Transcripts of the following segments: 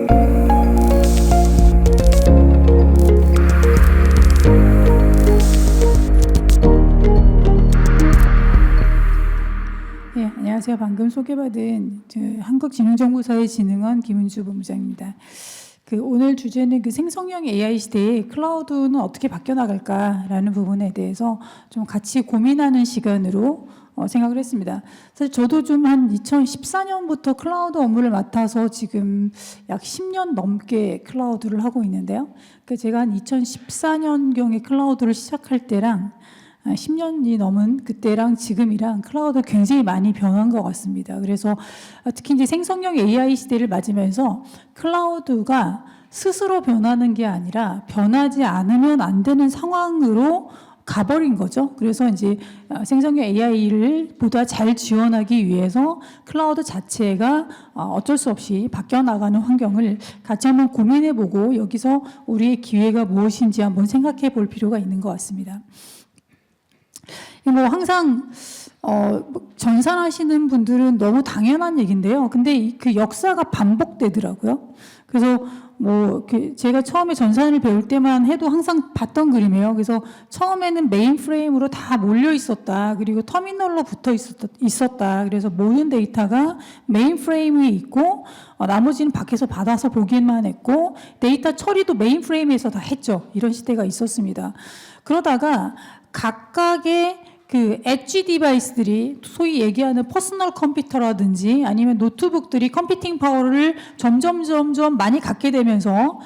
네, 안녕하세요. 방금 소개받은 한국지능정보사회 진흥원 김은주 본부장입니다. 오늘 주제는 생성형 AI 시대에 클라우드는 어떻게 바뀌어 나갈까라는 부분에 대해서 좀 같이 고민하는 시간으로 생각을 했습니다. 사실 저도 좀 한 2014년부터 클라우드 업무를 맡아서 지금 약 10년 넘게 클라우드를 하고 있는데요. 제가 한 2014년경에 클라우드를 시작할 때랑 10년이 넘은 그때랑 지금이랑 클라우드 굉장히 많이 변한 것 같습니다. 그래서 특히 이제 생성형 AI 시대를 맞으면서 클라우드가 스스로 변하는 게 아니라 변하지 않으면 안 되는 상황으로 가버린 거죠. 그래서 이제 생성형 AI를 보다 잘 지원하기 위해서 클라우드 자체가 어쩔 수 없이 바뀌어 나가는 환경을 같이 한번 고민해보고 여기서 우리의 기회가 무엇인지 한번 생각해 볼 필요가 있는 것 같습니다. 항상 전산하시는 분들은 너무 당연한 얘기인데요. 근데 그 역사가 반복되더라고요. 그래서 제가 처음에 전산을 배울 때만 해도 항상 봤던 그림이에요. 그래서 처음에는 메인프레임으로 다 몰려 있었다. 그리고 터미널로 붙어 있었다. 그래서 모든 데이터가 메인프레임에 있고 나머지는 밖에서 받아서 보기만 했고 데이터 처리도 메인프레임에서 다 했죠. 이런 시대가 있었습니다. 그러다가 각각의 엣지 디바이스들이 소위 얘기하는 퍼스널 컴퓨터라든지 아니면 노트북들이 컴퓨팅 파워를 점점 많이 갖게 되면서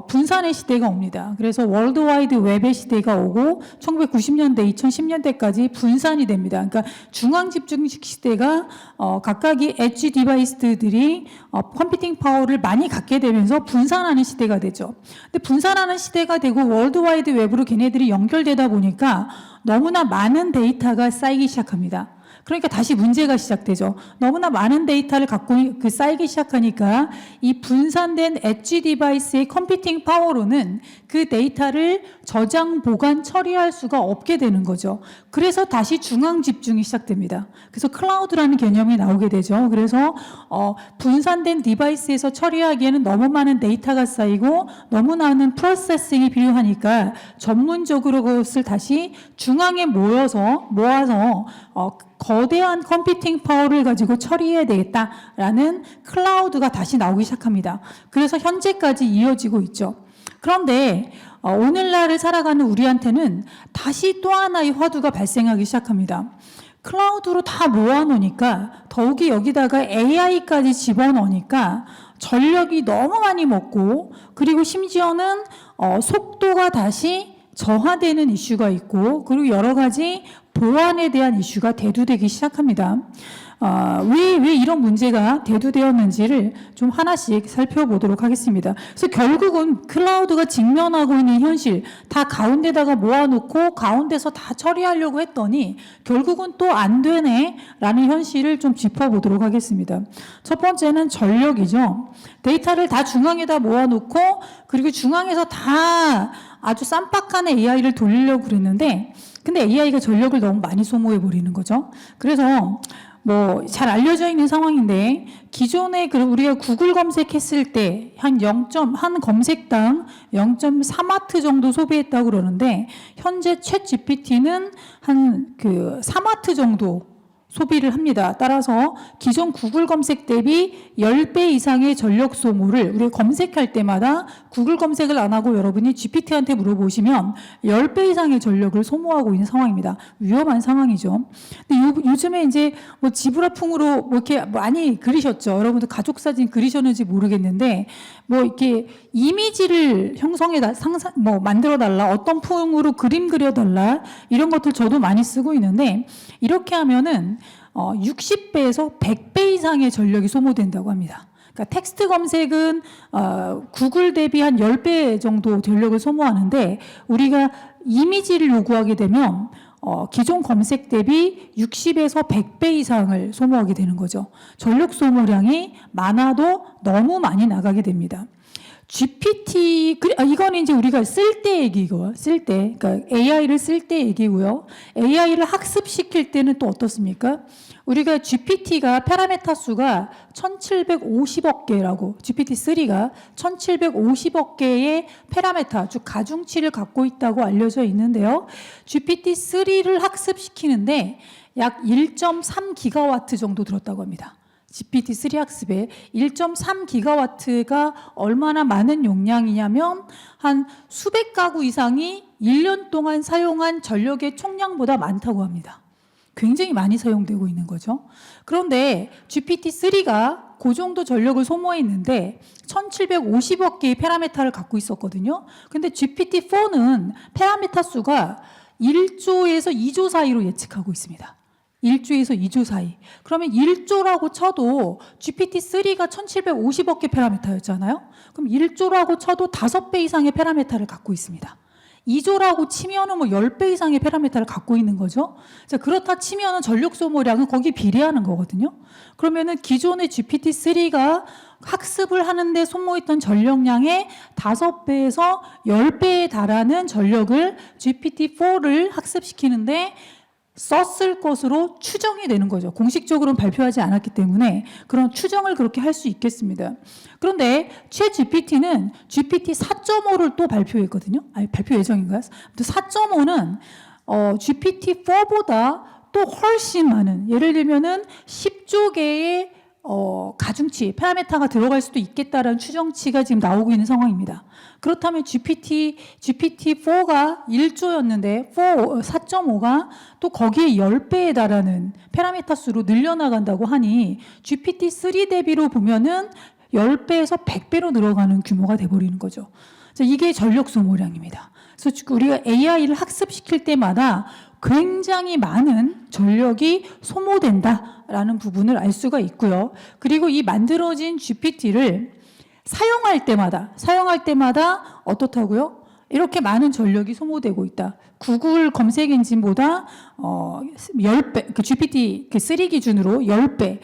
분산의 시대가 옵니다. 그래서 월드와이드 웹의 시대가 오고 1990년대, 2010년대까지 분산이 됩니다. 그러니까 중앙 집중식 시대가 각각의 엣지 디바이스들이 컴퓨팅 파워를 많이 갖게 되면서 분산하는 시대가 되죠. 근데 분산하는 시대가 되고 월드와이드 웹으로 걔네들이 연결되다 보니까 너무나 많은 데이터가 쌓이기 시작합니다. 그러니까 다시 문제가 시작되죠. 너무나 많은 데이터를 갖고 쌓이기 시작하니까 이 분산된 엣지 디바이스의 컴퓨팅 파워로는 그 데이터를 저장, 보관, 처리할 수가 없게 되는 거죠. 그래서 다시 중앙 집중이 시작됩니다. 그래서 클라우드라는 개념이 나오게 되죠. 그래서 분산된 디바이스에서 처리하기에는 너무 많은 데이터가 쌓이고 너무 많은 프로세싱이 필요하니까 전문적으로 그것을 다시 중앙에 모아서 거대한 컴퓨팅 파워를 가지고 처리해야 되겠다라는 클라우드가 다시 나오기 시작합니다. 그래서 현재까지 이어지고 있죠. 그런데 오늘날을 살아가는 우리한테는 다시 또 하나의 화두가 발생하기 시작합니다. 클라우드로 다 모아놓으니까 더욱이 여기다가 AI까지 집어넣으니까 전력이 너무 많이 먹고 그리고 심지어는 속도가 다시 저하되는 이슈가 있고 그리고 여러 가지 보안에 대한 이슈가 대두되기 시작합니다. 왜 이런 문제가 대두되었는지를 좀 하나씩 살펴보도록 하겠습니다. 그래서 결국은 클라우드가 직면하고 있는 현실 다 가운데다가 모아놓고 가운데서 다 처리하려고 했더니 결국은 또 안 되네 라는 현실을 좀 짚어보도록 하겠습니다. 첫 번째는 전력이죠. 데이터를 다 중앙에다 모아놓고 그리고 중앙에서 다 아주 쌈박한 AI를 돌리려고 그랬는데 근데 AI가 전력을 너무 많이 소모해 버리는 거죠. 그래서 잘 알려져 있는 상황인데 기존에 우리가 구글 검색했을 때 한 검색당 0.4와트 정도 소비했다고 그러는데 현재 챗 GPT는 한 4와트 정도 소비를 합니다. 따라서 기존 구글 검색 대비 10배 이상의 전력 소모를 우리가 검색할 때마다 구글 검색을 안 하고 여러분이 GPT한테 물어보시면 10배 이상의 전력을 소모하고 있는 상황입니다. 위험한 상황이죠. 근데 요즘에 이제 지브라풍으로 이렇게 많이 그리셨죠. 여러분들 가족 사진 그리셨는지 모르겠는데 이렇게 이미지를 만들어 달라, 어떤 풍으로 그림 그려 달라 이런 것들 저도 많이 쓰고 있는데 이렇게 하면은 60배에서 100배 이상의 전력이 소모된다고 합니다. 그러니까 텍스트 검색은 구글 대비 한 10배 정도 전력을 소모하는데 우리가 이미지를 요구하게 되면 기존 검색 대비 60에서 100배 이상을 소모하게 되는 거죠. 전력 소모량이 많아도 너무 많이 나가게 됩니다. 이거는 이제 우리가 쓸 때 얘기고요. 그러니까 AI를 쓸 때 얘기고요. AI를 학습시킬 때는 또 어떻습니까? 우리가 GPT가 파라메타 수가 1750억 개라고, GPT-3가 1750억 개의 파라메타, 즉 가중치를 갖고 있다고 알려져 있는데요. GPT-3를 학습시키는데 약 1.3기가와트 정도 들었다고 합니다. GPT-3 학습에 1.3기가와트가 얼마나 많은 용량이냐면 한 수백 가구 이상이 1년 동안 사용한 전력의 총량보다 많다고 합니다. 굉장히 많이 사용되고 있는 거죠. 그런데 GPT-3가 그 정도 전력을 소모했는데 1750억 개의 파라메타를 갖고 있었거든요. 근데 GPT-4는 파라메타 수가 1조에서 2조 사이로 예측하고 있습니다. 1조에서 2조 사이. 그러면 1조라고 쳐도 GPT-3가 1750억 개 파라메타였잖아요. 그럼 1조라고 쳐도 5배 이상의 파라메타를 갖고 있습니다. 2조라고 치면은 뭐 10배 이상의 파라메타를 갖고 있는 거죠. 자, 그렇다 치면은 전력 소모량은 거기에 비례하는 거거든요. 그러면은 기존의 GPT-3가 학습을 하는데 소모했던 전력량의 5배에서 10배에 달하는 전력을 GPT-4를 학습시키는데 썼을 것으로 추정이 되는 거죠. 공식적으로는 발표하지 않았기 때문에 그런 추정을 그렇게 할 수 있겠습니다. 그런데 최 GPT는 GPT 4.5를 또 발표했거든요. 아니, 발표 예정인가요? 4.5는 GPT 4보다 또 훨씬 많은, 예를 들면은 10조 개의 가중치, 파라메타가 들어갈 수도 있겠다라는 추정치가 지금 나오고 있는 상황입니다. 그렇다면 GPT-4가 1조였는데 4.5가 또 거기에 10배에 달하는 파라메타 수로 늘려나간다고 하니 GPT-3 대비로 보면은 10배에서 100배로 늘어가는 규모가 돼버리는 거죠. 이게 전력 소모량입니다. 그래서 우리가 AI를 학습시킬 때마다 굉장히 많은 전력이 소모된다라는 부분을 알 수가 있고요. 그리고 이 만들어진 GPT를 사용할 때마다 어떻다고요? 이렇게 많은 전력이 소모되고 있다. 구글 검색 엔진보다 10배, 그 GPT 3 기준으로 10배,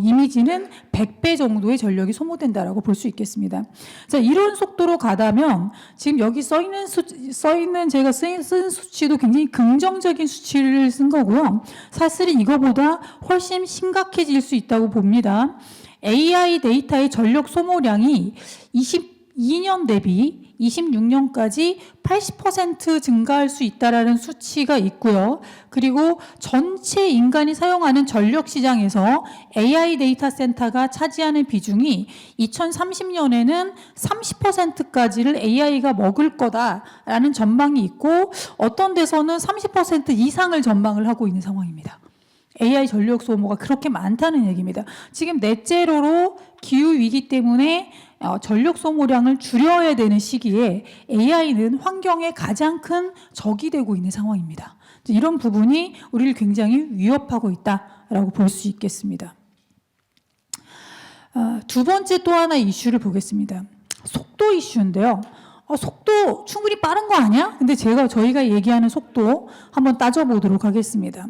이미지는 100배 정도의 전력이 소모된다라고 볼 수 있겠습니다. 자, 이런 속도로 가다면 지금 여기 써 있는 제가 쓴 수치도 굉장히 긍정적인 수치를 쓴 거고요. 사실은 이거보다 훨씬 심각해질 수 있다고 봅니다. AI 데이터의 전력 소모량이 22년 대비 26년까지 80% 증가할 수 있다라는 수치가 있고요. 그리고 전체 인간이 사용하는 전력 시장에서 AI 데이터 센터가 차지하는 비중이 2030년에는 30%까지를 AI가 먹을 거다라는 전망이 있고, 어떤 데서는 30% 이상을 전망을 하고 있는 상황입니다. AI 전력 소모가 그렇게 많다는 얘기입니다. 지금 넷제로로 기후위기 때문에 전력 소모량을 줄여야 되는 시기에 AI는 환경에 가장 큰 적이 되고 있는 상황입니다. 이런 부분이 우리를 굉장히 위협하고 있다라고 볼 수 있겠습니다. 두 번째 또 하나 이슈를 보겠습니다. 속도 이슈인데요. 속도 충분히 빠른 거 아니야? 근데 저희가 얘기하는 속도 한번 따져보도록 하겠습니다.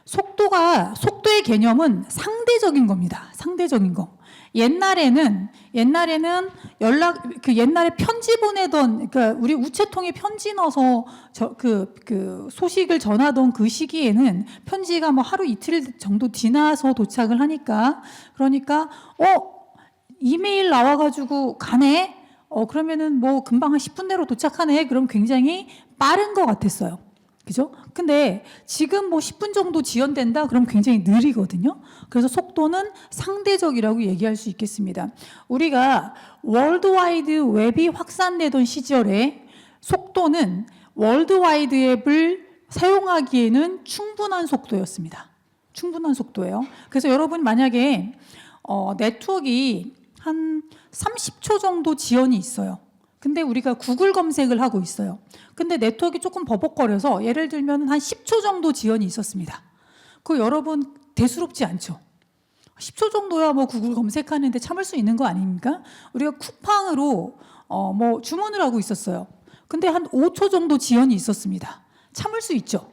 속도의 개념은 상대적인 겁니다. 상대적인 거. 옛날에 편지 보내던, 그러니까 우리 우체통에 편지 넣어서 소식을 전하던 그 시기에는 편지가 하루 이틀 정도 지나서 도착을 하니까, 그러니까 이메일 나와가지고 가네. 그러면은 금방 한 10분 내로 도착하네. 그럼 굉장히 빠른 것 같았어요. 그죠? 근데 지금 10분 정도 지연된다? 그럼 굉장히 느리거든요. 그래서 속도는 상대적이라고 얘기할 수 있겠습니다. 우리가 월드와이드 웹이 확산되던 시절에 속도는 월드와이드 웹을 사용하기에는 충분한 속도였습니다. 충분한 속도예요. 그래서 여러분 만약에 네트워크가 한 30초 정도 지연이 있어요. 근데 우리가 구글 검색을 하고 있어요. 근데 네트워크가 조금 버벅거려서 예를 들면 한 10초 정도 지연이 있었습니다. 그거 여러분 대수롭지 않죠? 10초 정도야 구글 검색하는데 참을 수 있는 거 아닙니까? 우리가 쿠팡으로 주문을 하고 있었어요. 근데 한 5초 정도 지연이 있었습니다. 참을 수 있죠?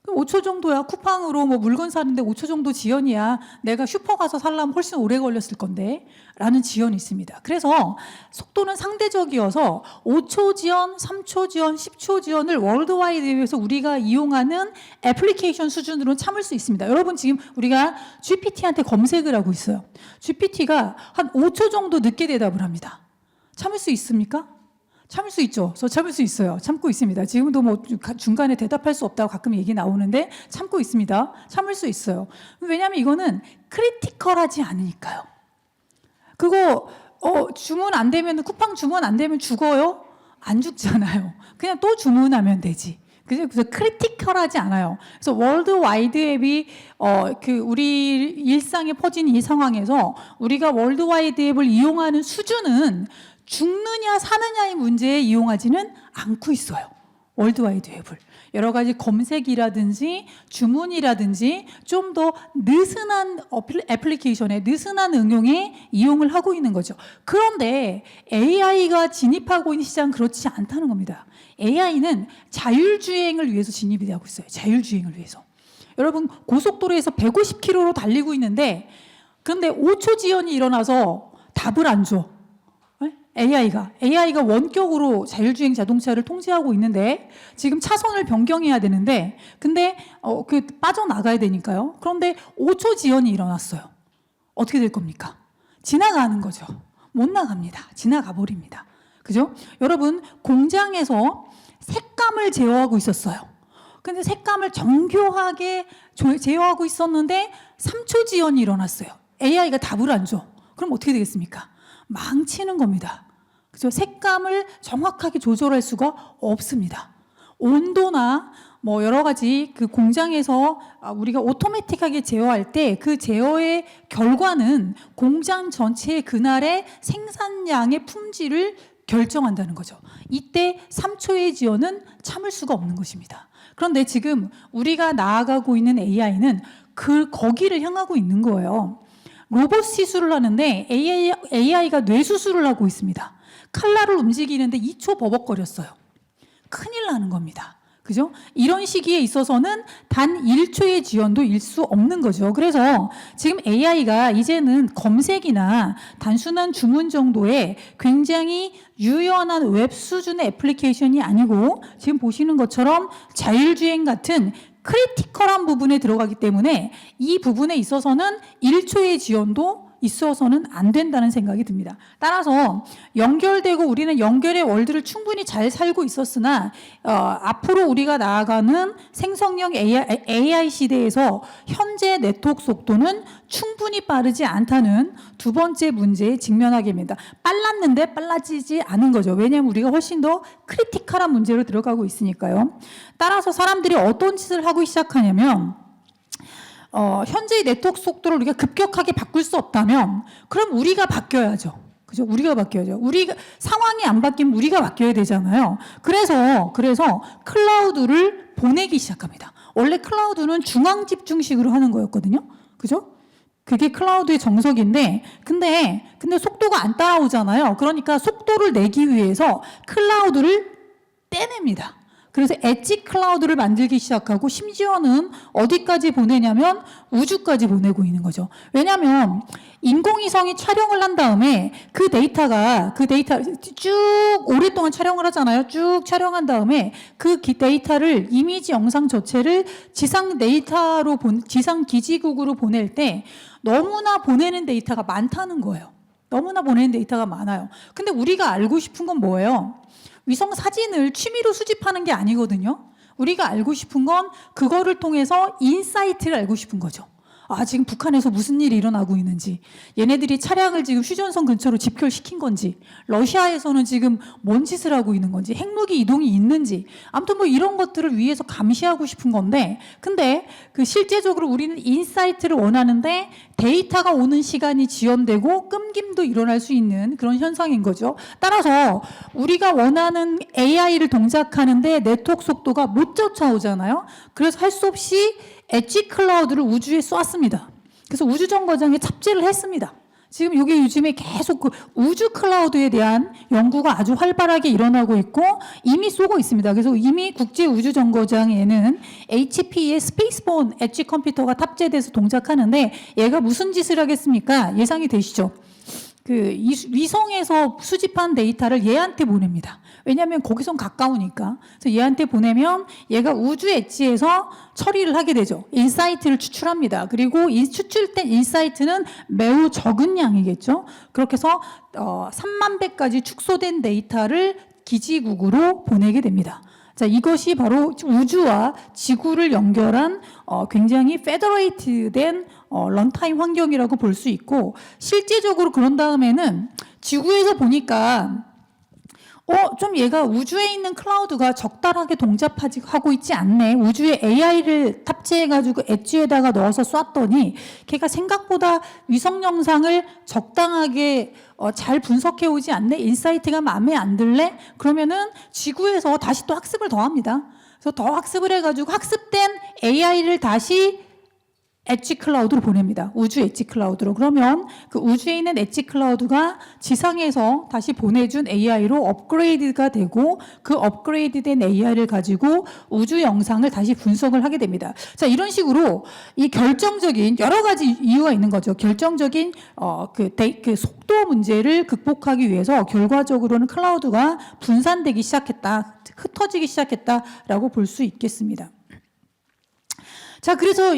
5초 정도야. 쿠팡으로 뭐 물건 사는데 5초 정도 지연이야. 내가 슈퍼 가서 살려면 훨씬 오래 걸렸을 건데 라는 지연이 있습니다. 그래서 속도는 상대적이어서 5초 지연, 3초 지연, 10초 지연을 월드와이드 웹에서 우리가 이용하는 애플리케이션 수준으로는 참을 수 있습니다. 여러분 지금 우리가 GPT한테 검색을 하고 있어요. GPT가 한 5초 정도 늦게 대답을 합니다. 참을 수 있습니까? 참을 수 있죠. 저 참을 수 있어요. 참고 있습니다. 지금도 뭐 중간에 대답할 수 없다고 가끔 얘기 나오는데 참고 있습니다. 참을 수 있어요. 왜냐하면 이거는 크리티컬하지 않으니까요. 그거 주문 안 되면 쿠팡 주문 안 되면 죽어요? 안 죽잖아요. 그냥 또 주문하면 되지. 그래서 크리티컬하지 않아요. 그래서 월드와이드 앱이 우리 일상에 퍼진 이 상황에서 우리가 월드와이드 앱을 이용하는 수준은 죽느냐 사느냐의 문제에 이용하지는 않고 있어요. 월드와이드 웹을. 여러 가지 검색이라든지 주문이라든지 좀 더 느슨한 애플리케이션에 느슨한 응용에 이용을 하고 있는 거죠. 그런데 AI가 진입하고 있는 시장은 그렇지 않다는 겁니다. AI는 자율주행을 위해서 진입이 되고 있어요. 자율주행을 위해서. 여러분 고속도로에서 150km로 달리고 있는데 그런데 5초 지연이 일어나서 답을 안 줘. AI가 원격으로 자율주행 자동차를 통제하고 있는데 지금 차선을 변경해야 되는데 근데 빠져나가야 되니까요. 그런데 5초 지연이 일어났어요. 어떻게 될 겁니까? 지나가는 거죠. 못 나갑니다. 지나가 버립니다. 그죠? 여러분 공장에서 색감을 제어하고 있었어요. 근데 색감을 정교하게 제어하고 있었는데 3초 지연이 일어났어요. AI가 답을 안 줘. 그럼 어떻게 되겠습니까? 망치는 겁니다. 그죠? 색감을 정확하게 조절할 수가 없습니다. 온도나 뭐 여러 가지 그 공장에서 우리가 오토매틱하게 제어할 때 그 제어의 결과는 공장 전체의 그날의 생산량의 품질을 결정한다는 거죠. 이때 3초의 지연은 참을 수가 없는 것입니다. 그런데 지금 우리가 나아가고 있는 AI는 거기를 향하고 있는 거예요. 로봇 시술을 하는데 AI가 뇌수술을 하고 있습니다. 칼날을 움직이는데 2초 버벅거렸어요. 큰일 나는 겁니다. 그죠? 이런 시기에 있어서는 단 1초의 지연도 일 수 없는 거죠. 그래서 지금 AI가 이제는 검색이나 단순한 주문 정도의 굉장히 유연한 웹 수준의 애플리케이션이 아니고 지금 보시는 것처럼 자율주행 같은 크리티컬한 부분에 들어가기 때문에 이 부분에 있어서는 1초의 지연도 있어서는 안 된다는 생각이 듭니다. 따라서 연결되고 우리는 연결의 월드를 충분히 잘 살고 있었으나 앞으로 우리가 나아가는 생성형 AI 시대에서 현재 네트워크 속도는 충분히 빠르지 않다는 두 번째 문제에 직면하게 됩니다. 빨랐는데 빨라지지 않은 거죠. 왜냐하면 우리가 훨씬 더 크리티컬한 문제로 들어가고 있으니까요. 따라서 사람들이 어떤 짓을 하고 시작하냐면 현재의 네트워크 속도를 우리가 급격하게 바꿀 수 없다면 그럼 우리가 바뀌어야죠. 그죠? 우리가 바뀌어야죠. 우리가 상황이 안 바뀌면 우리가 바뀌어야 되잖아요. 그래서 클라우드를 보내기 시작합니다. 원래 클라우드는 중앙 집중식으로 하는 거였거든요. 그죠? 그게 클라우드의 정석인데 근데 속도가 안 따라오잖아요. 그러니까 속도를 내기 위해서 클라우드를 떼냅니다. 그래서 엣지 클라우드를 만들기 시작하고 심지어는 어디까지 보내냐면 우주까지 보내고 있는 거죠. 왜냐하면 인공위성이 촬영을 한 다음에 그 데이터 쭉 오랫동안 촬영을 하잖아요. 쭉 촬영한 다음에 그 데이터를 이미지 영상 전체를 지상 기지국으로 보낼 때 너무나 보내는 데이터가 많다는 거예요. 너무나 보내는 데이터가 많아요. 근데 우리가 알고 싶은 건 뭐예요? 위성 사진을 취미로 수집하는 게 아니거든요. 우리가 알고 싶은 건 그거를 통해서 인사이트를 알고 싶은 거죠. 지금 북한에서 무슨 일이 일어나고 있는지, 얘네들이 차량을 지금 휴전선 근처로 집결시킨 건지, 러시아에서는 지금 뭔 짓을 하고 있는 건지, 핵무기 이동이 있는지, 아무튼 뭐 이런 것들을 위해서 감시하고 싶은 건데, 근데 실제적으로 우리는 인사이트를 원하는데 데이터가 오는 시간이 지연되고 끊김도 일어날 수 있는 그런 현상인 거죠. 따라서 우리가 원하는 AI를 동작하는데 네트워크 속도가 못 쫓아오잖아요. 그래서 할 수 없이 엣지 클라우드를 우주에 쏘았습니다. 그래서 우주정거장에 탑재를 했습니다. 지금 이게 요즘에 계속 그 우주 클라우드에 대한 연구가 아주 활발하게 일어나고 있고 이미 쏘고 있습니다. 그래서 이미 국제우주정거장에는 HP의 스페이스본 엣지 컴퓨터가 탑재돼서 동작하는데 얘가 무슨 짓을 하겠습니까? 예상이 되시죠? 그 위성에서 수집한 데이터를 얘한테 보냅니다. 왜냐하면 거기선 가까우니까. 그래서 얘한테 보내면 얘가 우주 엣지에서 처리를 하게 되죠. 인사이트를 추출합니다. 그리고 이 추출된 인사이트는 매우 적은 양이겠죠. 그렇게 해서 3만 배까지 축소된 데이터를 기지국으로 보내게 됩니다. 자, 이것이 바로 우주와 지구를 연결한 굉장히 페더레이트된 런타임 환경이라고 볼 수 있고, 실제적으로 그런 다음에는 지구에서 보니까 좀 얘가 우주에 있는 클라우드가 적당하게 동작하고 있지 않네. 우주에 AI를 탑재해가지고 엣지에다가 넣어서 쐈더니 걔가 생각보다 위성 영상을 적당하게 잘 분석해 오지 않네. 인사이트가 마음에 안 들래? 그러면은 지구에서 다시 또 학습을 더 합니다. 그래서 더 학습을 해가지고 학습된 AI를 다시 엣지 클라우드로 보냅니다. 우주 엣지 클라우드로. 그러면 그 우주에 있는 엣지 클라우드가 지상에서 다시 보내준 AI로 업그레이드가 되고 그 업그레이드된 AI를 가지고 우주 영상을 다시 분석을 하게 됩니다. 자, 이런 식으로 이 결정적인 여러 가지 이유가 있는 거죠. 결정적인 그 속도 문제를 극복하기 위해서 결과적으로는 클라우드가 분산되기 시작했다, 흩어지기 시작했다라고 볼 수 있겠습니다. 자, 그래서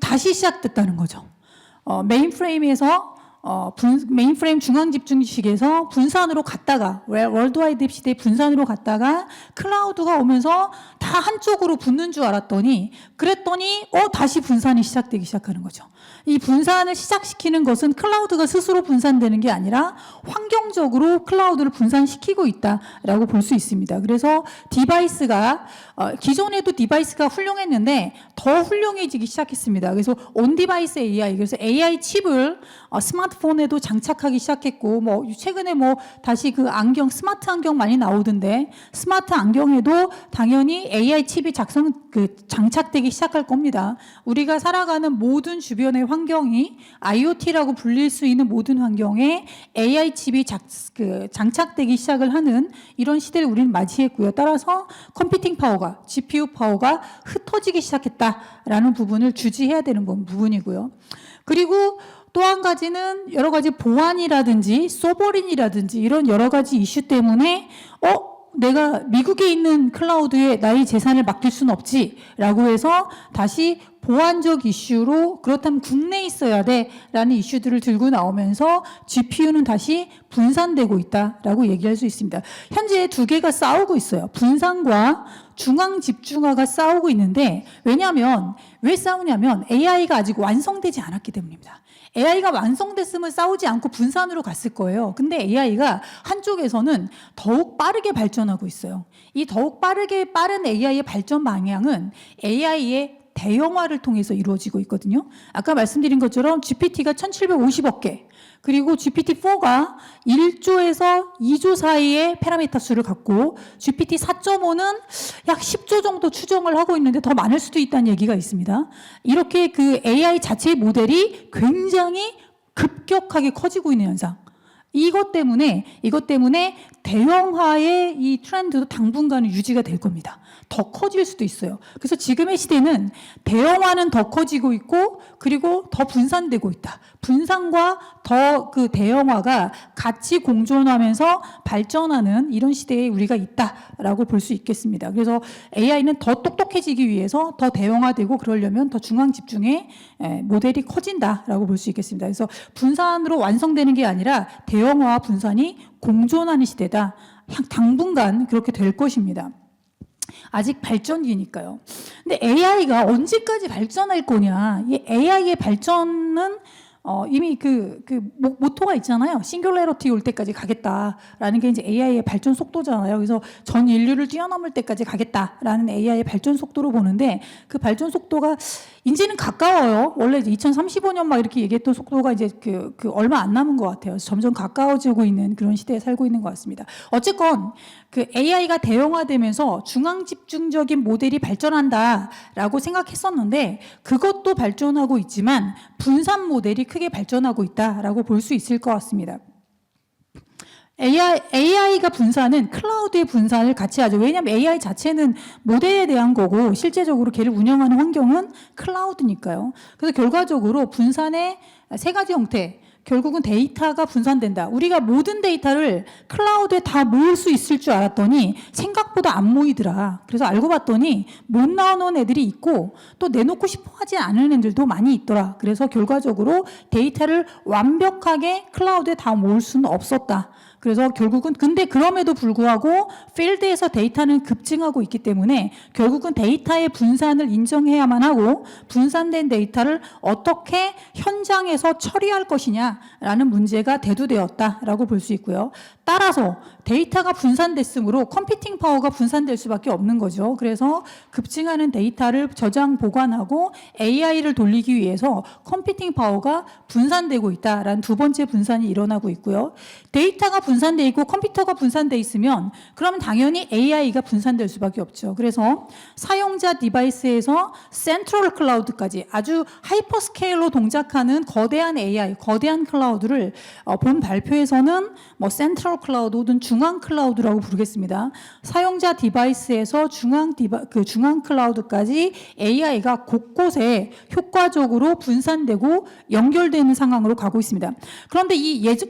다시 시작됐다는 거죠. 메인프레임에서 메인프레임 중앙집중식에서 분산으로 갔다가 월드와이드 시대 분산으로 갔다가 클라우드가 오면서 다 한쪽으로 붙는 줄 알았더니 그랬더니 다시 분산이 시작되기 시작하는 거죠. 이 분산을 시작시키는 것은 클라우드가 스스로 분산되는 게 아니라 환경적으로 클라우드를 분산시키고 있다라고 볼 수 있습니다. 그래서 디바이스가 기존에도 디바이스가 훌륭했는데 더 훌륭해지기 시작했습니다. 그래서 온 디바이스 AI, 그래서 AI 칩을 스마트폰에도 장착하기 시작했고, 최근에 다시 그 안경, 스마트 안경 많이 나오던데, 스마트 안경에도 당연히 AI 칩이 장착되기 시작할 겁니다. 우리가 살아가는 모든 주변의 환경이 IoT라고 불릴 수 있는 모든 환경에 AI 칩이 장착되기 시작을 하는 이런 시대를 우리는 맞이했고요. 따라서 컴퓨팅 파워가, GPU 파워가 흩어지기 시작했다라는 부분을 주지해야 되는 부분이고요. 그리고 또 한 가지는 여러 가지 보안이라든지 소버린이라든지 이런 여러 가지 이슈 때문에 내가 미국에 있는 클라우드에 나의 재산을 맡길 수는 없지라고 해서 다시 보안적 이슈로 그렇다면 국내에 있어야 돼라는 이슈들을 들고 나오면서 GPU는 다시 분산되고 있다라고 얘기할 수 있습니다. 현재 두 개가 싸우고 있어요. 분산과 중앙 집중화가 싸우고 있는데 왜냐하면 왜 싸우냐면 AI가 아직 완성되지 않았기 때문입니다. AI가 완성됐으면 싸우지 않고 분산으로 갔을 거예요. 근데 AI가 한쪽에서는 더욱 빠르게 발전하고 있어요. 이 더욱 빠른 AI의 발전 방향은 AI의 대형화를 통해서 이루어지고 있거든요. 아까 말씀드린 것처럼 GPT가 1750억 개, 그리고 GPT-4가 1조에서 2조 사이의 파라미터 수를 갖고 GPT 4.5는 약 10조 정도 추정을 하고 있는데 더 많을 수도 있다는 얘기가 있습니다. 이렇게 그 AI 자체의 모델이 굉장히 급격하게 커지고 있는 현상. 이것 때문에 대형화의 이 트렌드도 당분간은 유지가 될 겁니다. 더 커질 수도 있어요. 그래서 지금의 시대는 대형화는 더 커지고 있고 그리고 더 분산되고 있다. 분산과 더 그 대형화가 같이 공존하면서 발전하는 이런 시대에 우리가 있다라고 볼 수 있겠습니다. 그래서 AI는 더 똑똑해지기 위해서 더 대형화되고 그러려면 더 중앙 집중의 모델이 커진다라고 볼 수 있겠습니다. 그래서 분산으로 완성되는 게 아니라 대형화와 분산이 공존하는 시대다. 당분간 그렇게 될 것입니다. 아직 발전기니까요. 근데 AI가 언제까지 발전할 거냐? 이 AI의 발전은 이미 모토가 있잖아요. 싱귤레러티 올 때까지 가겠다라는 게 이제 AI의 발전 속도잖아요. 그래서 전 인류를 뛰어넘을 때까지 가겠다라는 AI의 발전 속도로 보는데 그 발전 속도가 이제는 가까워요. 원래 2035년 막 이렇게 얘기했던 속도가 이제 얼마 안 남은 것 같아요. 점점 가까워지고 있는 그런 시대에 살고 있는 것 같습니다. 어쨌건 그 AI가 대형화되면서 중앙 집중적인 모델이 발전한다라고 생각했었는데 그것도 발전하고 있지만 분산 모델이 크게 발전하고 있다라고 볼 수 있을 것 같습니다. AI가 분산은 클라우드의 분산을 같이 하죠. 왜냐하면 AI 자체는 모델에 대한 거고 실제적으로 걔를 운영하는 환경은 클라우드니까요. 그래서 결과적으로 분산의 세 가지 형태, 결국은 데이터가 분산된다. 우리가 모든 데이터를 클라우드에 다 모을 수 있을 줄 알았더니 생각보다 안 모이더라. 그래서 알고 봤더니 못 나오는 애들이 있고 또 내놓고 싶어 하지 않은 애들도 많이 있더라. 그래서 결과적으로 데이터를 완벽하게 클라우드에 다 모을 수는 없었다. 그래서 결국은 근데 그럼에도 불구하고 필드에서 데이터는 급증하고 있기 때문에 결국은 데이터의 분산을 인정해야만 하고 분산된 데이터를 어떻게 현장에서 처리할 것이냐라는 문제가 대두되었다라고 볼 수 있고요. 따라서 데이터가 분산됐으므로 컴퓨팅 파워가 분산될 수밖에 없는 거죠. 그래서 급증하는 데이터를 저장 보관하고 AI를 돌리기 위해서 컴퓨팅 파워가 분산되고 있다라는 두 번째 분산이 일어나고 있고요. 데이터가 분산돼 있고 컴퓨터가 분산돼 있으면 그러면 당연히 AI가 분산될 수밖에 없죠. 그래서 사용자 디바이스에서 센트럴 클라우드까지 아주 하이퍼스케일로 동작하는 거대한 AI, 거대한 클라우드를 본 발표에서는 뭐 센트럴 클라우드 혹은 중앙 클라우드라고 부르겠습니다. 사용자 디바이스에서 중앙 클라우드까지 AI가 곳곳에 효과적으로 분산되고 연결되는 상황으로 가고 있습니다. 그런데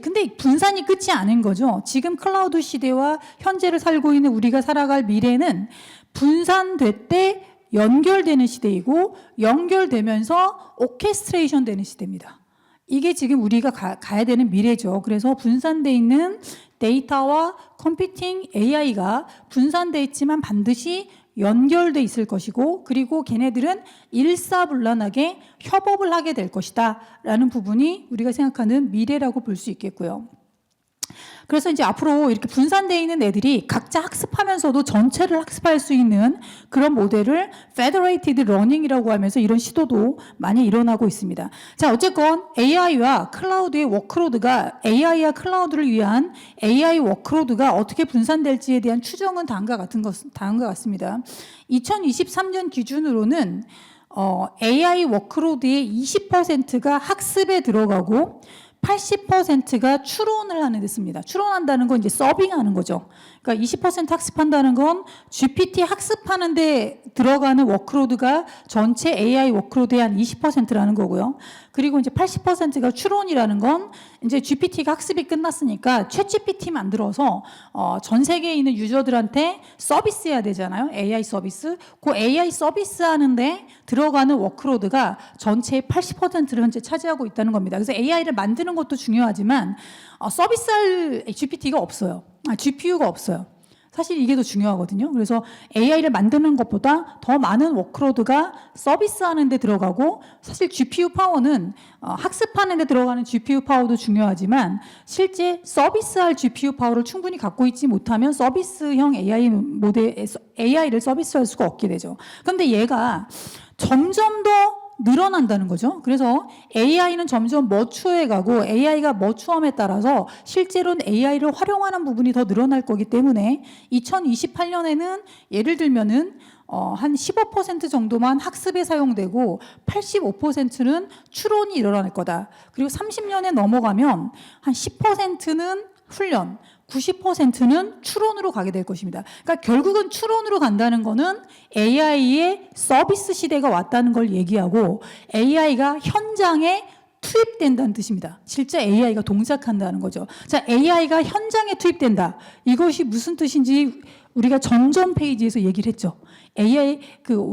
근데 분산이 끝이 아닌 거죠. 지금 클라우드 시대와 현재를 살고 있는 우리가 살아갈 미래는 분산될 때 연결되는 시대이고 연결되면서 오케스트레이션 되는 시대입니다. 이게 지금 우리가 가야 되는 미래죠. 그래서 분산돼 있는 데이터와 컴퓨팅 AI가 분산돼 있지만 반드시 연결돼 있을 것이고 그리고 걔네들은 일사불란하게 협업을 하게 될 것이다 라는 부분이 우리가 생각하는 미래라고 볼 수 있겠고요. 그래서 이제 앞으로 이렇게 분산되어 있는 애들이 각자 학습하면서도 전체를 학습할 수 있는 그런 모델을 Federated Learning이라고 하면서 이런 시도도 많이 일어나고 있습니다. 자, 어쨌건 AI와 클라우드의 워크로드가 AI와 클라우드를 위한 AI 워크로드가 어떻게 분산될지에 대한 추정은 다음과 같습니다. 2023년 기준으로는 AI 워크로드의 20%가 학습에 들어가고 80%가 추론을 하는 데 씁니다. 추론한다는 건 이제 서빙하는 거죠. 그러니까 20% 학습한다는 건 GPT 학습하는 데 들어가는 워크로드가 전체 AI 워크로드의 한 20%라는 거고요. 그리고 이제 80%가 추론이라는 건 이제 GPT가 학습이 끝났으니까 챗GPT 만들어서 전 세계에 있는 유저들한테 서비스해야 되잖아요. AI 서비스. 그 AI 서비스 하는데 들어가는 워크로드가 전체의 80%를 현재 차지하고 있다는 겁니다. 그래서 AI를 만드는 것도 중요하지만 서비스할 GPT가 없어요. GPU가 없어요. 사실 이게 더 중요하거든요. 그래서 AI를 만드는 것보다 더 많은 워크로드가 서비스하는 데 들어가고 사실 GPU 파워는 학습하는 데 들어가는 GPU 파워도 중요하지만 실제 서비스할 GPU 파워를 충분히 갖고 있지 못하면 서비스형 AI 모델에서 AI를 서비스할 수가 없게 되죠. 그런데 얘가 점점 더 늘어난다는 거죠. 그래서 AI는 점점 머추어해가고 AI가 머추엄에 따라서 실제로는 AI를 활용하는 부분이 더 늘어날 거기 때문에 2028년에는 예를 들면은 한 15% 정도만 학습에 사용되고 85%는 추론이 일어날 거다. 그리고 30년에 넘어가면 한 10%는 훈련, 90%는 추론으로 가게 될 것입니다. 그러니까 결국은 추론으로 간다는 거는 AI의 서비스 시대가 왔다는 걸 얘기하고 AI가 현장에 투입된다는 뜻입니다. 실제 AI가 동작한다는 거죠. 자, AI가 현장에 투입된다. 이것이 무슨 뜻인지 우리가 전전 페이지에서 얘기를 했죠. AI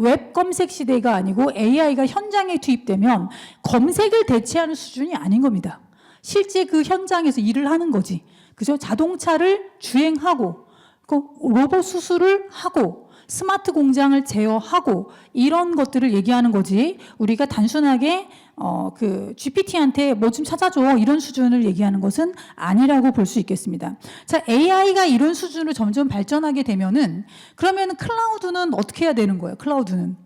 웹 검색 시대가 아니고 AI가 현장에 투입되면 검색을 대체하는 수준이 아닌 겁니다. 실제 그 현장에서 일을 하는 거지. 그죠? 자동차를 주행하고, 로봇 수술을 하고, 스마트 공장을 제어하고, 이런 것들을 얘기하는 거지. 우리가 단순하게, GPT한테 뭐 좀 찾아줘. 이런 수준을 얘기하는 것은 아니라고 볼 수 있겠습니다. 자, AI가 이런 수준으로 점점 발전하게 되면은, 그러면 클라우드는 어떻게 해야 되는 거예요? 클라우드는.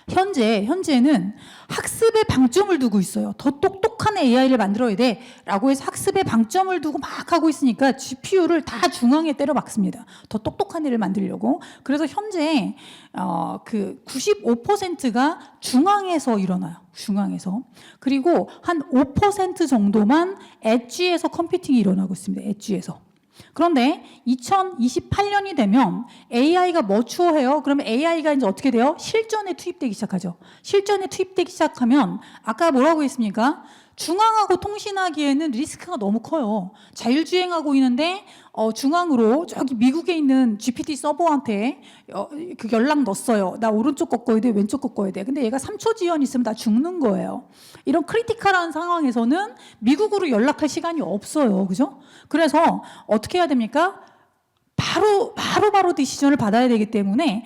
현재는 학습에 방점을 두고 있어요. 더 똑똑한 AI를 만들어야 돼 라고 해서 학습에 방점을 두고 막 하고 있으니까 GPU를 다 중앙에 때려 박습니다. 더 똑똑한 애를 만들려고. 그래서 현재 그 95%가 중앙에서 일어나요. 중앙에서. 그리고 한 5% 정도만 엣지에서 컴퓨팅이 일어나고 있습니다. 엣지에서. 그런데 2028년이 되면 AI가 머추어해요. 그러면 AI가 이제 어떻게 돼요? 실전에 투입되기 시작하죠. 실전에 투입되기 시작하면 아까 뭐라고 했습니까? 중앙하고 통신하기에는 리스크가 너무 커요. 자율주행하고 있는데 중앙으로 저기 미국에 있는 GPT 서버한테 그 연락 넣었어요. 나 오른쪽 꺾어야 돼, 왼쪽 꺾어야 돼. 근데 얘가 3초 지연 있으면 나 죽는 거예요. 이런 크리티컬한 상황에서는 미국으로 연락할 시간이 없어요. 그죠? 그래서 어떻게 해야 됩니까? 바로 디시전을 받아야 되기 때문에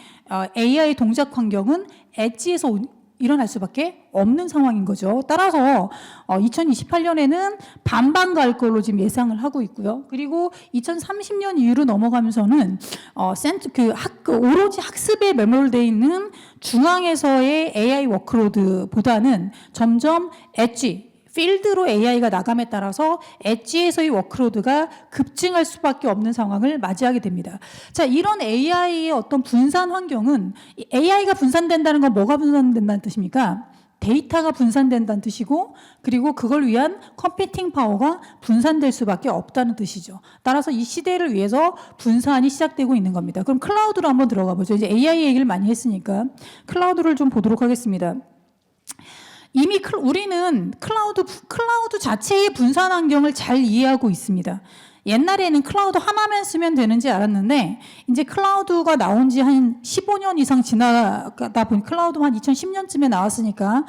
AI 동작 환경은 엣지에서 일어날 수밖에 없는 상황인 거죠. 따라서 2028년에는 반반 갈 걸로 지금 예상을 하고 있고요. 그리고 2030년 이후로 넘어가면서는 오로지 학습에 매몰되어 있는 중앙에서의 AI 워크로드보다는 점점 엣지, 필드로 AI가 나감에 따라서 엣지에서의 워크로드가 급증할 수밖에 없는 상황을 맞이하게 됩니다. 자, 이런 AI의 어떤 분산 환경은 AI가 분산된다는 건 뭐가 분산된다는 뜻입니까? 데이터가 분산된다는 뜻이고 그리고 그걸 위한 컴퓨팅 파워가 분산될 수밖에 없다는 뜻이죠. 따라서 이 시대를 위해서 분산이 시작되고 있는 겁니다. 그럼 클라우드로 한번 들어가 보죠. 이제 AI 얘기를 많이 했으니까 클라우드를 좀 보도록 하겠습니다. 이미 우리는 클라우드 자체의 분산 환경을 잘 이해하고 있습니다. 옛날에는 클라우드 하나만 쓰면 되는지 알았는데 이제 클라우드가 나온 지 한 15년 이상 지나가다 보니 클라우드가 한 2010년쯤에 나왔으니까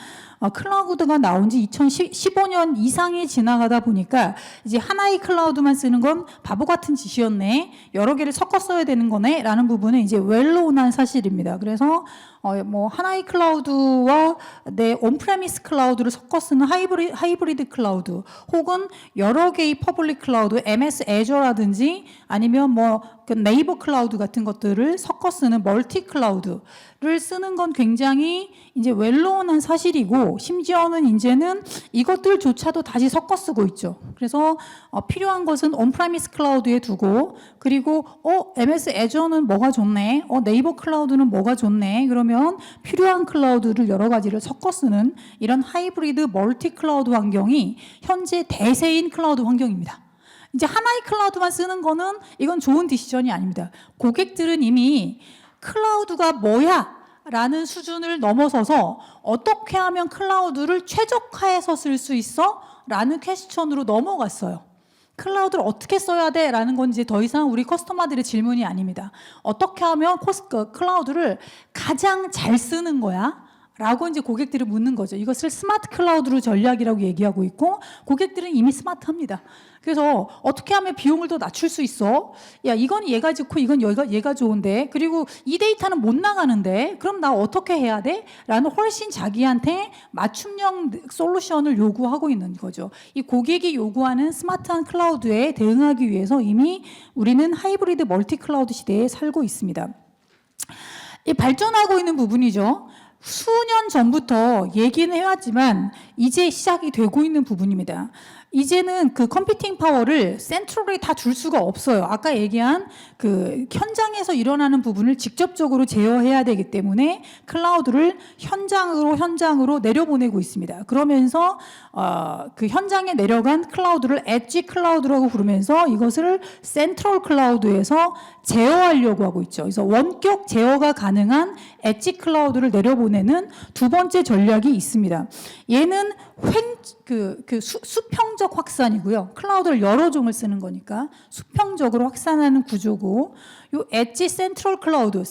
클라우드가 나온 지 2015년 이상이 지나가다 보니까 이제 하나의 클라우드만 쓰는 건 바보 같은 짓이었네. 여러 개를 섞어 써야 되는 거네. 라는 부분은 이제 웰노운한 사실입니다. 그래서 뭐 하나의 클라우드와 내 온프레미스 클라우드를 섞어 쓰는 하이브리드 클라우드 혹은 여러 개의 퍼블릭 클라우드, MS 애저라든지 아니면 뭐 그 네이버 클라우드 같은 것들을 섞어 쓰는 멀티 클라우드를 쓰는 건 굉장히 이제 웰노운한 사실이고 심지어는 이제는 이것들조차도 다시 섞어 쓰고 있죠. 그래서 필요한 것은 온프레미스 클라우드에 두고 그리고 MS 애저는 뭐가 좋네, 네이버 클라우드는 뭐가 좋네. 그러면 필요한 클라우드를 여러 가지를 섞어 쓰는 이런 하이브리드 멀티 클라우드 환경이 현재 대세인 클라우드 환경입니다. 이제 하나의 클라우드만 쓰는 거는 이건 좋은 디시전이 아닙니다. 고객들은 이미 클라우드가 뭐야? 라는 수준을 넘어서서 어떻게 하면 클라우드를 최적화해서 쓸 수 있어? 라는 퀘스천으로 넘어갔어요. 클라우드를 어떻게 써야 돼? 라는 건 이제 더 이상 우리 커스터머들의 질문이 아닙니다. 어떻게 하면 클라우드를 가장 잘 쓰는 거야? 라고 이제 고객들이 묻는 거죠. 이것을 스마트 클라우드로 전략이라고 얘기하고 있고 고객들은 이미 스마트합니다. 그래서 어떻게 하면 비용을 더 낮출 수 있어? 야, 이건 얘가 좋고 이건 얘가 좋은데 그리고 이 데이터는 못 나가는데 그럼 나 어떻게 해야 돼? 라는 훨씬 자기한테 맞춤형 솔루션을 요구하고 있는 거죠. 이 고객이 요구하는 스마트한 클라우드에 대응하기 위해서 이미 우리는 하이브리드 멀티 클라우드 시대에 살고 있습니다. 이 발전하고 있는 부분이죠. 수년 전부터 얘기는 해왔지만 이제 시작이 되고 있는 부분입니다. 이제는 그 컴퓨팅 파워를 센트럴에 다 줄 수가 없어요. 아까 얘기한 그 현장에서 일어나는 부분을 직접적으로 제어해야 되기 때문에 클라우드를 현장으로 내려보내고 있습니다. 그러면서 그 현장에 내려간 클라우드를 엣지 클라우드라고 부르면서 이것을 센트럴 클라우드에서 제어하려고 하고 있죠. 그래서 원격 제어가 가능한 엣지 클라우드를 내려보내는 두 번째 전략이 있습니다. 얘는 수평적 확산이고요. 클라우드를 여러 종을 쓰는 거니까 수평적으로 확산하는 구조고, 요 엣지 센트럴 클라우드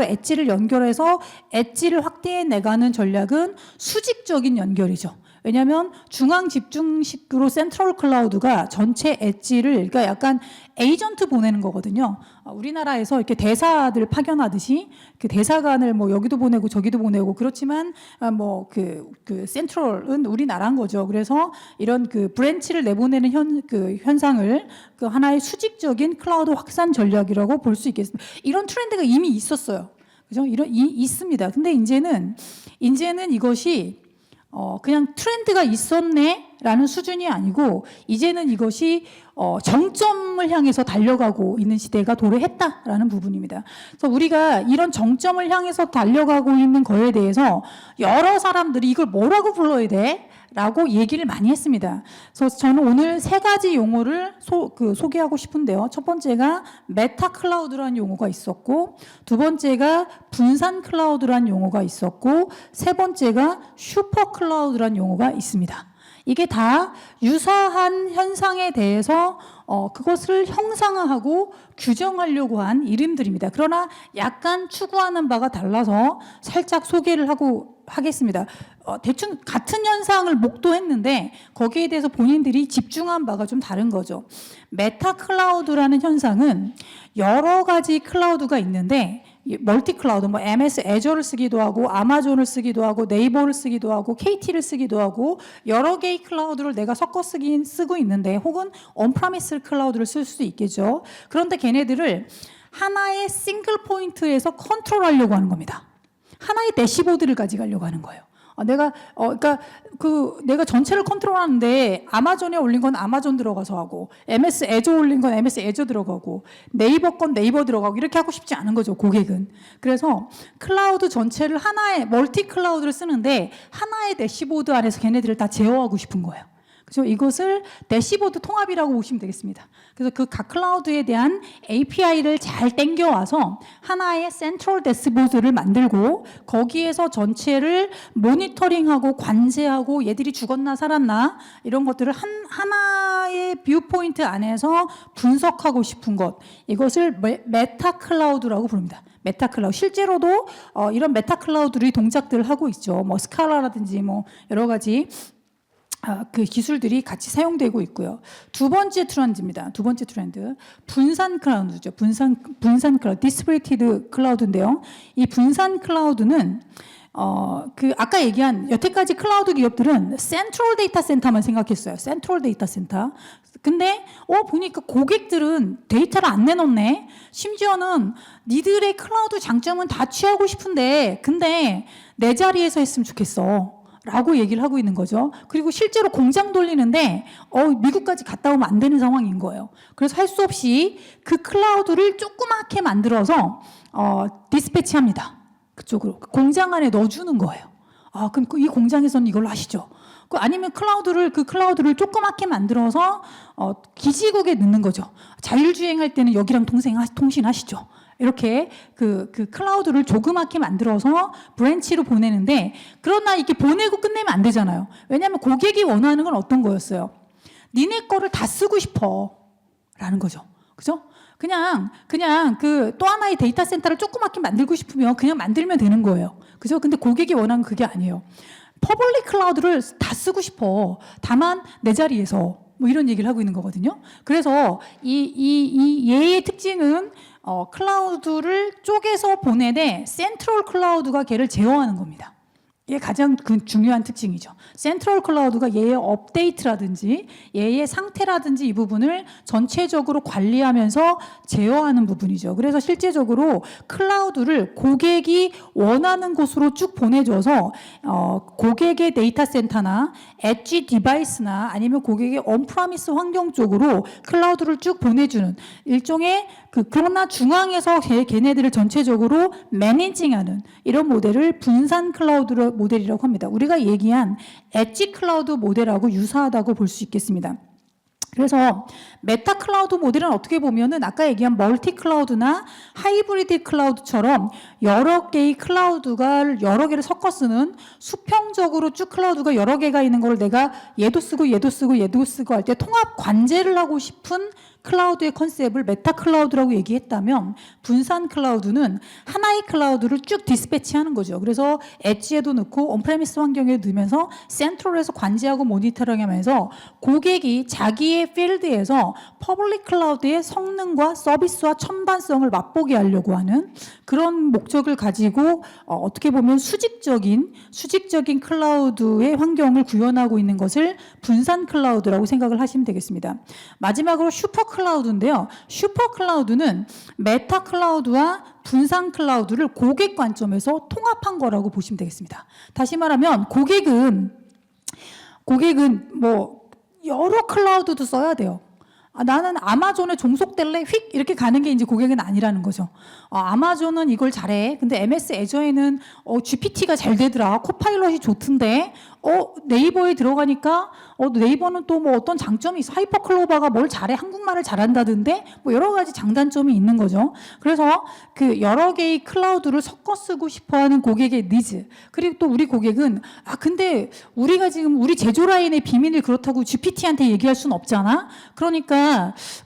엣지를 연결해서 엣지를 확대해 내가는 전략은 수직적인 연결이죠. 왜냐하면 중앙 집중식으로 센트럴 클라우드가 전체 엣지를 그러니까 약간 에이전트 보내는 거거든요. 우리나라에서 이렇게 대사들 파견하듯이 그 대사관을 뭐 여기도 보내고 저기도 보내고 그렇지만 뭐 그 센트럴은 우리나라인 거죠. 그래서 이런 그 브랜치를 내보내는 현상을 그 하나의 수직적인 클라우드 확산 전략이라고 볼 수 있겠습니다. 이런 트렌드가 이미 있었어요. 그죠? 있습니다. 근데 이제는 이것이 그냥 트렌드가 있었네라는 수준이 아니고 이제는 이것이 정점을 향해서 달려가고 있는 시대가 도래했다라는 부분입니다. 그래서 우리가 이런 정점을 향해서 달려가고 있는 거에 대해서 여러 사람들이 이걸 뭐라고 불러야 돼? 라고 얘기를 많이 했습니다. 그래서 저는 오늘 세 가지 용어를 소개하고 싶은데요. 첫 번째가 메타 클라우드라는 용어가 있었고, 두 번째가 분산 클라우드라는 용어가 있었고, 세 번째가 슈퍼 클라우드라는 용어가 있습니다. 이게 다 유사한 현상에 대해서 그것을 형상화하고 규정하려고 한 이름들입니다. 그러나 약간 추구하는 바가 달라서 살짝 소개를 하겠습니다. 대충 같은 현상을 목도했는데 거기에 대해서 본인들이 집중한 바가 좀 다른 거죠. 메타 클라우드라는 현상은 여러 가지 클라우드가 있는데 멀티 클라우드, MS 애저를 쓰기도 하고 아마존을 쓰기도 하고 네이버를 쓰기도 하고 KT를 쓰기도 하고 여러 개의 클라우드를 내가 섞어 쓰고 있는데 혹은 온프라미스 클라우드를 쓸 수도 있겠죠. 그런데 걔네들을 하나의 싱글 포인트에서 컨트롤하려고 하는 겁니다. 하나의 대시보드를 가져가려고 하는 거예요. 그러니까 내가 전체를 컨트롤하는데 아마존에 올린 건 아마존 들어가서 하고 MS 애저 올린 건 MS 애저 들어가고 네이버 건 네이버 들어가고 이렇게 하고 싶지 않은 거죠, 고객은. 그래서 클라우드 전체를 하나의 멀티 클라우드를 쓰는데 하나의 대시보드 안에서 걔네들을 다 제어하고 싶은 거예요. 그래서 이것을 대시보드 통합이라고 보시면 되겠습니다. 그래서 그 각 클라우드에 대한 API를 잘 땡겨와서 하나의 센트럴 대시보드를 만들고 거기에서 전체를 모니터링하고 관제하고 얘들이 죽었나 살았나 이런 것들을 하나의 뷰포인트 안에서 분석하고 싶은 것, 이것을 메타 클라우드라고 부릅니다. 메타 클라우드. 실제로도 이런 메타 클라우드들이 동작들을 하고 있죠. 스칼라라든지 여러 가지 그 기술들이 같이 사용되고 있고요. 두 번째 트렌드입니다. 두 번째 트렌드. 분산 클라우드죠. 분산 클라우드, 디스트리뷰티드 클라우드인데요. 이 분산 클라우드는 아까 얘기한 여태까지 클라우드 기업들은 센트럴 데이터 센터만 생각했어요. 센트럴 데이터 센터. 근데 보니까 고객들은 데이터를 안 내놓네. 심지어는 니들의 클라우드 장점은 다 취하고 싶은데 근데 내 자리에서 했으면 좋겠어. 라고 얘기를 하고 있는 거죠. 그리고 실제로 공장 돌리는데 미국까지 갔다 오면 안 되는 상황인 거예요. 그래서 할 수 없이 그 클라우드를 조그맣게 만들어서 디스패치합니다. 그쪽으로 공장 안에 넣어주는 거예요. 그럼 이 공장에서는 이걸로 하시죠. 아니면 그 클라우드를 조그맣게 만들어서 기지국에 넣는 거죠. 자율주행할 때는 여기랑 통신하시죠. 이렇게 그 클라우드를 조그맣게 만들어서 브랜치로 보내는데, 그러나 이렇게 보내고 끝내면 안 되잖아요. 왜냐하면 고객이 원하는 건 어떤 거였어요? 니네 거를 다 쓰고 싶어 라는 거죠. 그죠? 그냥 또 하나의 데이터 센터를 조그맣게 만들고 싶으면 그냥 만들면 되는 거예요. 그죠? 근데 고객이 원하는 그게 아니에요. 퍼블릭 클라우드를 다 쓰고 싶어. 다만 내 자리에서 이런 얘기를 하고 있는 거거든요. 그래서 이 얘의 특징은 클라우드를 쪼개서 보내되 센트럴 클라우드가 걔를 제어하는 겁니다. 이게 가장 중요한 특징이죠. 센트럴 클라우드가 얘의 업데이트라든지 얘의 상태라든지 이 부분을 전체적으로 관리하면서 제어하는 부분이죠. 그래서 실제적으로 클라우드를 고객이 원하는 곳으로 쭉 보내줘서 고객의 데이터 센터나 엣지 디바이스나 아니면 고객의 온프라미스 환경 쪽으로 클라우드를 쭉 보내주는 일종의 그러나 중앙에서 걔네들을 전체적으로 매니징하는 이런 모델을 분산 클라우드 모델이라고 합니다. 우리가 얘기한 엣지 클라우드 모델하고 유사하다고 볼 수 있겠습니다. 그래서 메타 클라우드 모델은 어떻게 보면은 아까 얘기한 멀티 클라우드나 하이브리드 클라우드처럼 여러 개의 클라우드가 여러 개를 섞어 쓰는 수평적으로 쭉 클라우드가 여러 개가 있는 걸 내가 얘도 쓰고 얘도 쓰고 얘도 쓰고 할 때 통합 관제를 하고 싶은 클라우드의 컨셉을 메타 클라우드라고 얘기했다면 분산 클라우드는 하나의 클라우드를 쭉 디스패치하는 거죠. 그래서 엣지에도 넣고 온프레미스 환경에 넣으면서 센트럴에서 관제하고 모니터링하면서 고객이 자기의 필드에서 퍼블릭 클라우드의 성능과 서비스와 첨단성을 맛보게 하려고 하는 그런 목적을 가지고 어떻게 보면 수직적인 클라우드의 환경을 구현하고 있는 것을 분산 클라우드라고 생각을 하시면 되겠습니다. 마지막으로 슈퍼 클라우드인데요. 슈퍼 클라우드는 메타 클라우드와 분산 클라우드를 고객 관점에서 통합한 거라고 보시면 되겠습니다. 다시 말하면 고객은 뭐 여러 클라우드도 써야 돼요. 나는 아마존에 종속될래 휙 이렇게 가는 게 이제 고객은 아니라는 거죠. 아마존은 이걸 잘해. 근데 MS 애저에는 GPT가 잘 되더라. 코파일럿이 좋던데. 네이버에 들어가니까 네이버는 또 뭐 어떤 장점이 있어. 하이퍼클로바가 뭘 잘해. 한국말을 잘한다던데. 뭐 여러 가지 장단점이 있는 거죠. 그래서 그 여러 개의 클라우드를 섞어 쓰고 싶어하는 고객의 니즈. 그리고 또 우리 고객은 근데 우리가 지금 우리 제조 라인의 비밀을 그렇다고 GPT한테 얘기할 수는 없잖아. 그러니까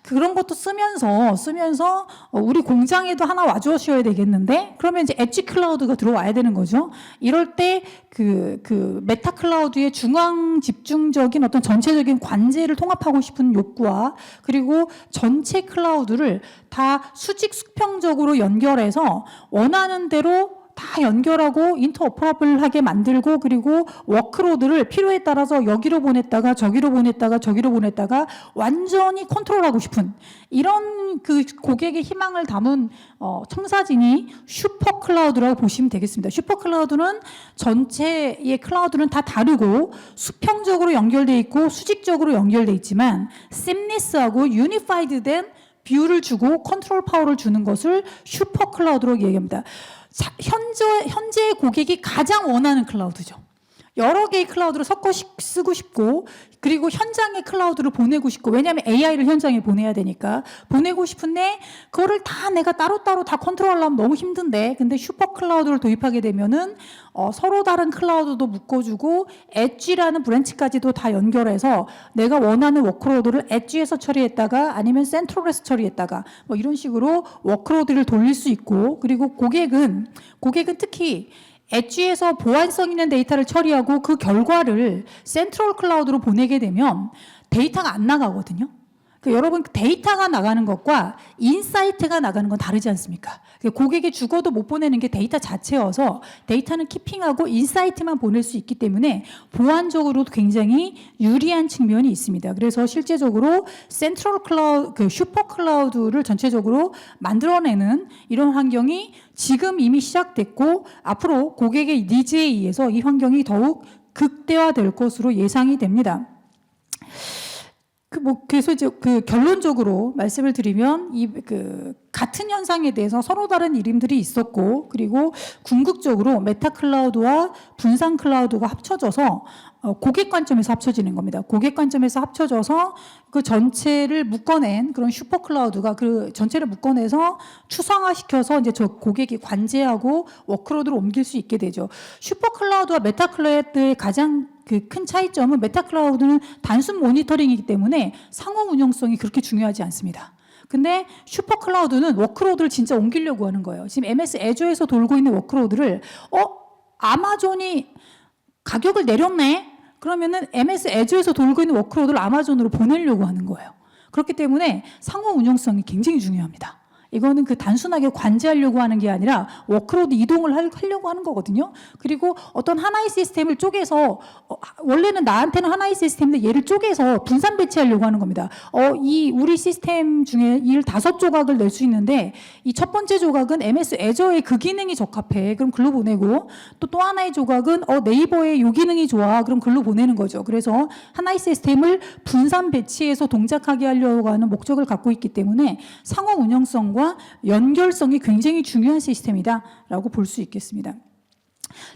그런 것도 쓰면서 우리 공장에도 하나 와주셔야 되겠는데 그러면 이제 엣지 클라우드가 들어와야 되는 거죠. 이럴 때 그 메타 클라우드의 중앙 집중적인 어떤 전체적인 관제를 통합하고 싶은 욕구와 그리고 전체 클라우드를 다 수직 수평적으로 연결해서 원하는 대로 다 연결하고 인터오퍼러블하게 만들고 그리고 워크로드를 필요에 따라서 여기로 보냈다가 저기로 보냈다가 완전히 컨트롤하고 싶은 이런 그 고객의 희망을 담은 청사진이 슈퍼클라우드라고 보시면 되겠습니다. 슈퍼클라우드는 전체의 클라우드는 다 다르고 수평적으로 연결돼 있고 수직적으로 연결돼 있지만 셈리스하고 유니파이드된 뷰를 주고 컨트롤 파워를 주는 것을 슈퍼클라우드라고 얘기합니다. 현재 고객이 가장 원하는 클라우드죠. 여러 개의 클라우드를 섞어 쓰고 싶고 그리고 현장에 클라우드를 보내고 싶고 왜냐하면 AI를 현장에 보내야 되니까 보내고 싶은데 그거를 다 내가 따로따로 다 컨트롤하려면 너무 힘든데 근데 슈퍼 클라우드를 도입하게 되면은 서로 다른 클라우드도 묶어주고 엣지라는 브랜치까지도 다 연결해서 내가 원하는 워크로드를 엣지에서 처리했다가 아니면 센트럴에서 처리했다가 뭐 이런 식으로 워크로드를 돌릴 수 있고 그리고 고객은 특히 엣지에서 보안성 있는 데이터를 처리하고 그 결과를 센트럴 클라우드로 보내게 되면 데이터가 안 나가거든요. 여러분 데이터가 나가는 것과 인사이트가 나가는 건 다르지 않습니까? 고객이 죽어도 못 보내는 게 데이터 자체여서 데이터는 키핑하고 인사이트만 보낼 수 있기 때문에 보안적으로도 굉장히 유리한 측면이 있습니다. 그래서 실제적으로 센트럴 클라우드, 슈퍼 클라우드를 전체적으로 만들어내는 이런 환경이 지금 이미 시작됐고 앞으로 고객의 니즈에 의해서 이 환경이 더욱 극대화될 것으로 예상이 됩니다. 그래서 이제 결론적으로 말씀을 드리면 같은 현상에 대해서 서로 다른 이름들이 있었고 그리고 궁극적으로 메타 클라우드와 분산 클라우드가 합쳐져서 고객 관점에서 합쳐지는 겁니다. 고객 관점에서 합쳐져서 그 전체를 묶어낸 그런 슈퍼 클라우드가 그 전체를 묶어내서 추상화시켜서 이제 저 고객이 관제하고 워크로드로 옮길 수 있게 되죠. 슈퍼 클라우드와 메타 클라우드의 가장 큰 차이점은 메타 클라우드는 단순 모니터링이기 때문에 상호 운영성이 그렇게 중요하지 않습니다. 근데 슈퍼 클라우드는 워크로드를 진짜 옮기려고 하는 거예요. 지금 MS 애저에서 돌고 있는 워크로드를 아마존이 가격을 내렸네. 그러면은 MS 애저에서 돌고 있는 워크로드를 아마존으로 보내려고 하는 거예요. 그렇기 때문에 상호 운영성이 굉장히 중요합니다. 이거는 단순하게 관제하려고 하는 게 아니라 워크로드 이동을 하려고 하는 거거든요. 그리고 어떤 하나의 시스템을 쪼개서 원래는 나한테는 하나의 시스템인데 얘를 쪼개서 분산 배치하려고 하는 겁니다. 이 우리 시스템 중에 이 5조각을 낼 수 있는데 이 첫 번째 조각은 MS 애저의 그 기능이 적합해. 그럼 글로 보내고 또 하나의 조각은 네이버의 요 기능이 좋아. 그럼 글로 보내는 거죠. 그래서 하나의 시스템을 분산 배치해서 동작하게 하려고 하는 목적을 갖고 있기 때문에 상호 운영성과 연결성이 굉장히 중요한 시스템이다라고 볼 수 있겠습니다.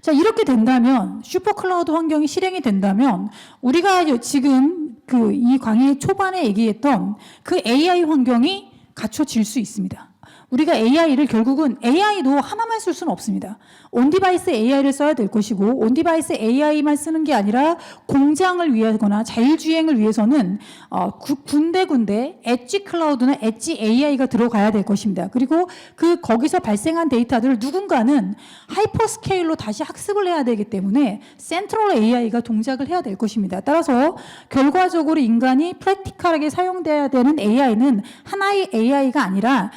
자, 이렇게 된다면 슈퍼 클라우드 환경이 실행이 된다면 우리가 지금 이 강의 초반에 얘기했던 그 AI 환경이 갖춰질 수 있습니다. 우리가 AI를 결국은 AI도 하나만 쓸 수는 없습니다. 온디바이스 AI를 써야 될 것이고 온디바이스 AI만 쓰는 게 아니라 공장을 위하거나 자율주행을 위해서는 군데군데 엣지 클라우드나 엣지 AI가 들어가야 될 것입니다. 그리고 거기서 발생한 데이터들을 누군가는 하이퍼스케일로 다시 학습을 해야 되기 때문에 센트럴 AI가 동작을 해야 될 것입니다. 따라서 결과적으로 인간이 프랙티컬하게 사용돼야 되는 AI는 하나의 AI가 아니라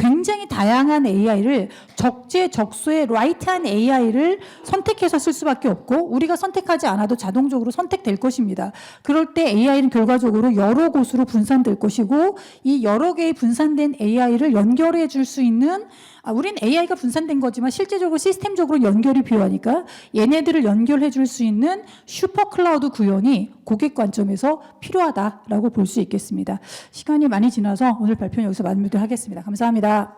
굉장히 다양한 AI를 적재적소의 라이트한 AI를 선택해서 쓸 수밖에 없고 우리가 선택하지 않아도 자동적으로 선택될 것입니다. 그럴 때 AI는 결과적으로 여러 곳으로 분산될 것이고 이 여러 개의 분산된 AI를 연결해 줄 수 있는 우린 AI가 분산된 거지만 실제적으로 시스템적으로 연결이 필요하니까 얘네들을 연결해 줄 수 있는 슈퍼 클라우드 구현이 고객 관점에서 필요하다라고 볼 수 있겠습니다. 시간이 많이 지나서 오늘 발표는 여기서 마무리하겠습니다. 감사합니다.